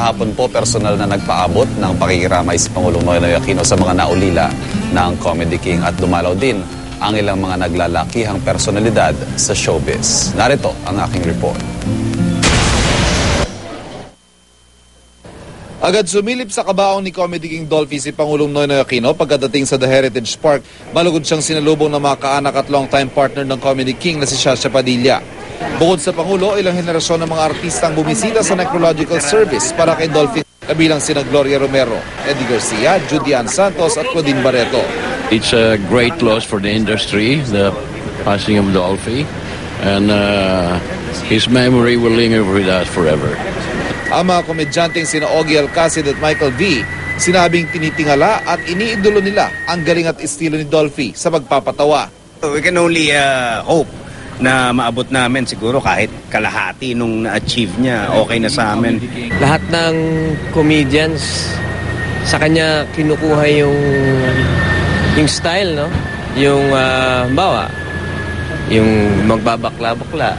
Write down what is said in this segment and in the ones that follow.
Kahapon po, personal na nagpaabot ng pakikiramay si Pangulong Noynoy Aquino sa mga naulila ng Comedy King at dumalaw din ang ilang mga naglalakihang personalidad sa showbiz. Narito ang aking report. Agad sumilip sa kabaong ni Comedy King Dolphy si Pangulong Noynoy Aquino pagkadating sa The Heritage Park. Malugod siyang sinalubong ng mga kaanak at long-time partner ng Comedy King na si Shasha Padilla. Bukod sa Pangulo, ilang henerasyon ng mga artistang bumisita sa necrological service para kay Dolphy, kabilang sina Gloria Romero, Eddie Garcia, Judy Ann Santos at Claudine Barreto. It's a great loss for the industry, the passing of Dolphy, and his memory will linger with us forever. Ang mga komedyanteng sina Ogie Alcacid at Michael V, sinabing tinitingala at iniidolo nila ang galing at estilo ni Dolphy sa pagpapatawa. We can only hope na maabot namin siguro kahit kalahati nung na-achieve niya, okay na sa amin. Lahat ng comedians, sa kanya kinukuha yung style, no? Yung, bawa, yung magbabakla-bakla.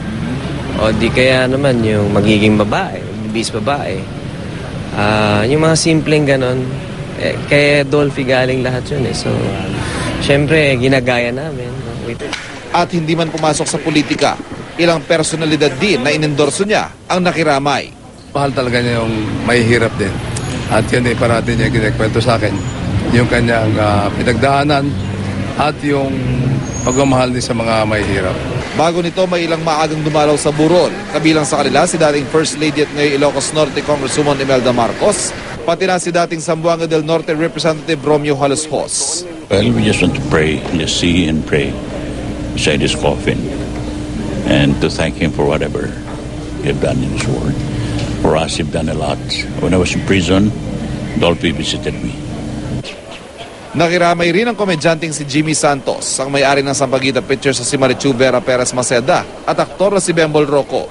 O di kaya naman yung magiging babae, bis babae. Yung mga simpleng ganon, kaya Dolphy galing lahat yun eh. So, syempre, ginagaya namin. At hindi man pumasok sa politika, ilang personalidad din na inendorso niya ang nakiramay. Mahal talaga niya yung may hirap din. At yun ay parati niya kinikwento sa akin. Yung kanyang pinagdaanan at yung pagmamahal din sa mga may hirap. Bago nito, may ilang maagang dumalaw sa burol. Kabilang sa kanila si dating First Lady at ngayon Ilocos Norte Congresswoman Imelda Marcos, pati na si dating Zamboanga del Norte Representative Romeo Halospos. Well, we just want to pray, just see and pray beside his coffin and to thank him for whatever he have done in his world. For us, he've done a lot. When I was in prison, Dolphy visited me. Nakiramay rin ang komedyanteng si Jimmy Santos, ang may-ari ng Sampaguita Pictures sa si Marichu Vera Perez Maceda at aktor na si Bembol Rocco.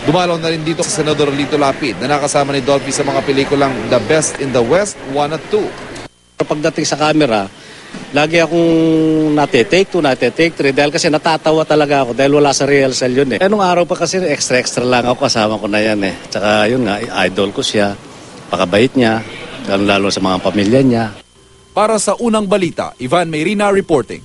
Dumalaw na rin dito si Senador Lito Lapid na nakasama ni Dolphy sa mga pelikulang The Best in the West 1 at 2. Pagdating sa camera, lagi akong nate-take 2, nate-take 3 dahil kasi natatawa talaga ako dahil wala sa rehearsal yun eh. Nung araw pa kasi extra lang ako, kasama ko na yan eh. Tsaka yun nga, idol ko siya, pakabait niya, lalo sa mga pamilya niya. Para sa Unang Balita, Ivan Mayrina reporting.